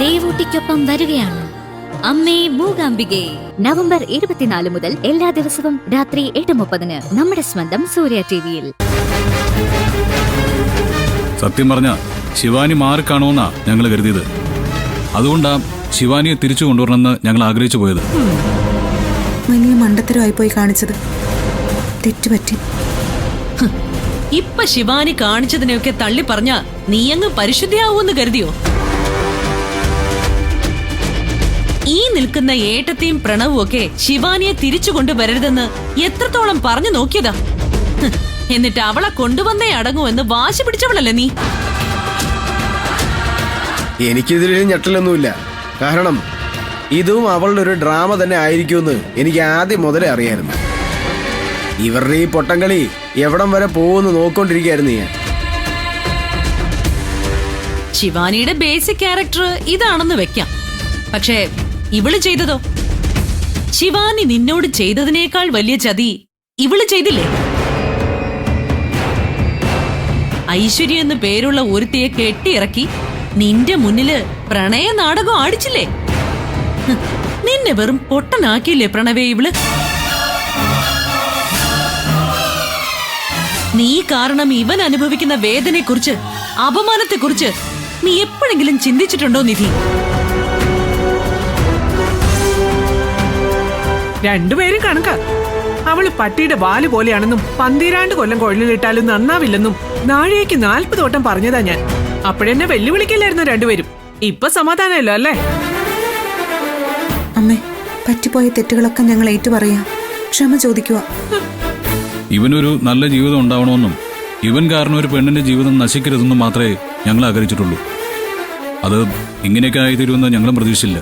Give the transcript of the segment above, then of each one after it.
ദേവൂട്ടിക്കൊപ്പം വരികയാണ് അമ്മേ മൂകാംബികെ. നവംബർ 24 മുതൽ എല്ലാ ദിവസവും രാത്രി 8:30 നമ്മുടെ സ്വന്തം സൂര്യ ടിവിയിൽ. സത്യം പറഞ്ഞ ശിവാനി മാറിക്കാണുമെന്നാ ഞങ്ങൾ കരുതിയത്. അതുകൊണ്ടാ ശിവാനിയെ തിരിച്ചു കൊണ്ടുവരണമെന്ന് ഞങ്ങൾ ആഗ്രഹിച്ചു പോയത്. വലിയ മണ്ടത്തരമായി പോയി കാണിച്ചത്. തെറ്റുപറ്റി. ഇപ്പൊ ശിവാനി കാണിച്ചതിനെയൊക്കെ തള്ളി പറഞ്ഞ നീയങ്ങ് പരിശുദ്ധിയാവൂന്ന് കരുതിയോ? ഈ നിൽക്കുന്ന ഏട്ടത്തെയും പ്രണവും ഒക്കെ ശിവാനിയെ തിരിച്ചു കൊണ്ടുവരരുതെന്ന് എത്രത്തോളം പറഞ്ഞു നോക്കിയതാ. എന്നിട്ട് അവളെ കൊണ്ടുവന്നേ അടങ്ങുമെന്ന് വാശി പിടിച്ചവളല്ലേ നീ? എനിക്കിതിൽ ഞെട്ടലൊന്നുമില്ല. കാരണം ഇതും അവളുടെ ഒരു ഡ്രാമ തന്നെ ആയിരിക്കുമെന്ന് എനിക്ക് ആദ്യം മുതലേ അറിയായിരുന്നു. ഇവരുടെ ഈ പൊട്ടംകളി എവിടം വരെ പോകുമെന്ന് നോക്കൊണ്ടിരിക്കുകയായിരുന്നു ഞാൻ. ശിവാനിയുടെ ബേസിക് ക്യാരക്ടർ ഇതാണെന്ന് വെക്കാം. പക്ഷേ ഇവള് ചെയ്തതോ? ശിവാനി നിന്നോട് ചെയ്തതിനേക്കാൾ വലിയ ചതി ഇവള് ചെയ്തില്ലേ? ഐശ്വര്യ എന്ന് പേരുള്ള ഒരുത്തിയെ കെട്ടിയിറക്കി നിന്റെ മുന്നില് പ്രണയ നാടകം ആടിച്ചില്ലേ? നിന്നെ വെറും പൊട്ടനാക്കിയില്ലേ പ്രണവേ ഇവള്? നീ കാരണം ഇവൻ അനുഭവിക്കുന്ന വേദനയെക്കുറിച്ച്, അപമാനത്തെക്കുറിച്ച് നീ എപ്പോഴെങ്കിലും ചിന്തിച്ചിട്ടുണ്ടോ നിധി? രണ്ടുപേരും കണക്കാ. അവള് പട്ടിയുടെ വാല് പോലെയാണെന്നും 12 കൊല്ലം കൊഴലിലിട്ടാലും നന്നാവില്ലെന്നും നാഴേക്ക് 40 വട്ടം പറഞ്ഞതാ ഞാൻ. അപ്പോഴെന്നെ വെല്ലുവിളിക്കില്ലായിരുന്നു രണ്ടുപേരും. ഇപ്പൊ സമാധാനമല്ലോ അല്ലേ? അമ്മേ, പറ്റിപ്പോയ തെറ്റുകളൊക്കെ ഞങ്ങൾ ഏറ്റുപറയാ, ക്ഷമ ചോദിക്കുക. ഇവനൊരു നല്ല ജീവിതം ഉണ്ടാവണമെന്നും ഇവൻ കാരണം ഒരു പെണ്ണിന്റെ ജീവിതം നശിക്കരുതെന്നും മാത്രമേ ഞങ്ങൾ ആഗ്രഹിച്ചിട്ടുള്ളൂ. അത് ഇങ്ങനെയൊക്കെ ആയിത്തീരുമെന്ന് ഞങ്ങളും പ്രതീക്ഷിച്ചില്ല.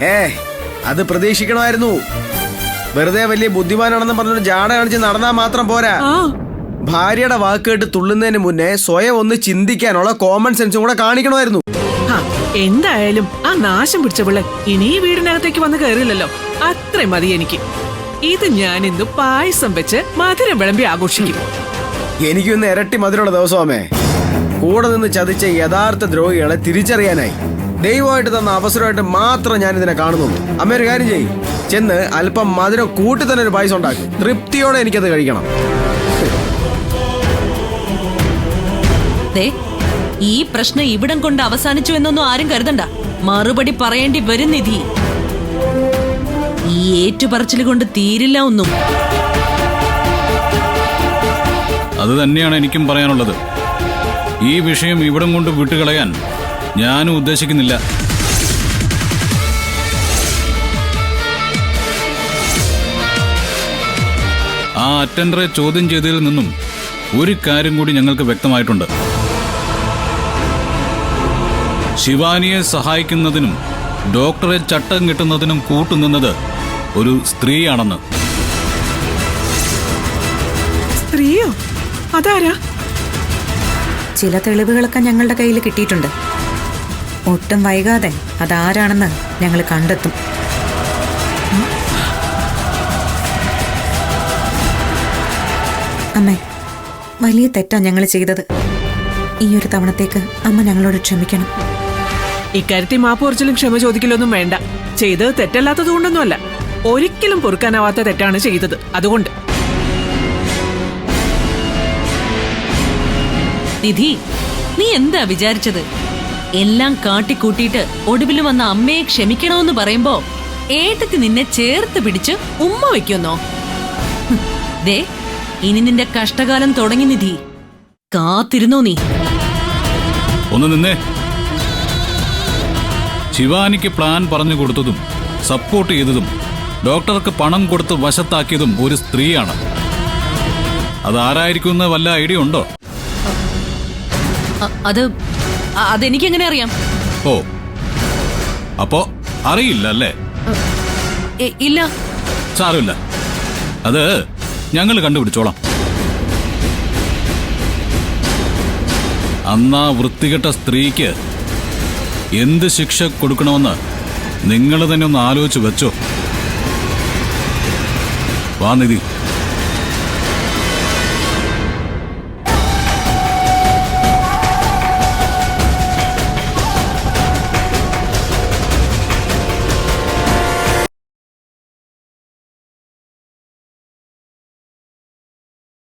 അത് പ്രതീക്ഷിക്കണമായിരുന്നു. വെറുതെ വലിയ ബുദ്ധിമാനാണെന്ന് പറഞ്ഞൊരു ജാട കാണിച്ച് നടന്നാൽ മാത്രം പോരാ. ഭാര്യയുടെ വാക്ക് കേട്ട് തുള്ളുന്നതിന് മുന്നേ സ്വയം ഒന്ന് ചിന്തിക്കാനുള്ള കോമൺ സെൻസും കൂടെ കാണിക്കണമായിരുന്നു. എന്തായാലും ആ നാശം പിടിച്ച പിള്ളേ ഇനി ഈ വീടിനകത്തേക്ക് വന്ന് കയറില്ലല്ലോ. അത്രയും മതി എനിക്ക്. ഇത് ഞാൻ ഇന്ന് പായസം വെച്ച് മധുരം വിളമ്പി ആഘോഷിക്കും. എനിക്കൊന്ന് ഇരട്ടി മധുരമുള്ള ദിവസമേ. കൂടെ നിന്ന് ചതിച്ച യഥാർത്ഥ ദ്രോഹികളെ തിരിച്ചറിയാനായി ദൈവമായിട്ട് തന്ന അവസരമായിട്ട് മാത്രം ഞാൻ ഇതിനെ കാണുന്നുള്ളൂ. അമ്മ ഒരു കാര്യം ചെയ്യും, ചെന്ന് അല്പം മധുരം കൂട്ടി തന്നെ ഒരു പായസം ഉണ്ടാക്കും. തൃപ്തിയോടെ എനിക്കത് കഴിക്കണം. ഈ പ്രശ്നം ഇവിടം കൊണ്ട് അവസാനിച്ചു എന്നൊന്നും ആരും കരുതണ്ട. മറുപടി പറയേണ്ടി വരും നിധി. ഈ ഏറ്റുപറച്ചിൽ കൊണ്ട് തീരില്ല ഒന്നും. അത് തന്നെയാണ് എനിക്കും പറയാനുള്ളത്. ഈ വിഷയം ഇവിടം കൊണ്ട് വിട്ടുകളയാൻ ഞാനും ഉദ്ദേശിക്കുന്നില്ല. ആ അറ്റൻഡറെ ചോദ്യം ചെയ്തതിൽ നിന്നും ഒരു കാര്യം കൂടി ഞങ്ങൾക്ക് വ്യക്തമായിട്ടുണ്ട്. ശിവാനിയെ സഹായിക്കുന്നതിനും ഡോക്ടറെ ചട്ടം കിട്ടുന്നതിനും കൂട്ടുനിന്നത് ഒരു സ്ത്രീയാണെന്ന്. സ്ത്രീയോ? അതാരാ? ചില തെളിവുകളൊക്കെ ഞങ്ങളുടെ കയ്യിൽ കിട്ടിയിട്ടുണ്ട്. ഒട്ടും വൈകാതെ അതാരാണെന്ന് ഞങ്ങൾ കണ്ടെത്തും. അമ്മേ, വലിയ തെറ്റാ ഞങ്ങൾ ചെയ്തത്. ഈ ഒരു തവണത്തേക്ക് അമ്മ ഞങ്ങളോട് ക്ഷമിക്കണം. ഇക്കാര്യത്തിൽ മാപ്പ് കുറച്ചിലും ക്ഷമ ചോദിക്കലൊന്നും വേണ്ട. ചെയ്തത് തെറ്റല്ലാത്തത് കൊണ്ടൊന്നുമല്ല, ഒരിക്കലും പൊറുക്കാനാവാത്ത തെറ്റാണ് ചെയ്തത്. അതുകൊണ്ട് നിധി, നീ എന്താ വിചാരിച്ചത്? എല്ലാം കാട്ടിക്കൂട്ടിയിട്ട് ഒടുവിൽ വന്ന അമ്മയെ ക്ഷമിക്കണമെന്ന് പറയുമ്പോ ഏട്ടത്തി നിന്നെ ചേർത്ത് പിടിച്ച് ഉമ്മ വയ്ക്കുന്നോ? ദേ, ഇനി നിന്റെ കഷ്ടകാലം തുടങ്ങി നിധി. കാത്തിരുന്നോ നീ? ഒന്ന് നിന്നേ. ശിവാനിക്ക് പ്ലാൻ പറഞ്ഞു കൊടുത്തതും സപ്പോർട്ട് ചെയ്തതും ഡോക്ടർക്ക് പണം കൊടുത്ത് വശത്താക്കിയതും ഒരു സ്ത്രീയാണ്. അതാരായിരിക്കുമെന്ന് വല്ല ഐഡിയ ഉണ്ടോ? അതെനിക്കെങ്ങനെ അറിയാം? ഓ, അപ്പോ അറിയില്ല അല്ലേ? ഇല്ല. സാരമില്ല, അത് ഞങ്ങൾ കണ്ടുപിടിച്ചോളാം. അന്നാ വൃത്തികെട്ട സ്ത്രീക്ക് എന്ത് ശിക്ഷ കൊടുക്കണമെന്ന് നിങ്ങൾ തന്നെ ഒന്ന് ആലോചിച്ച് വെച്ചോ. വാ നിധി.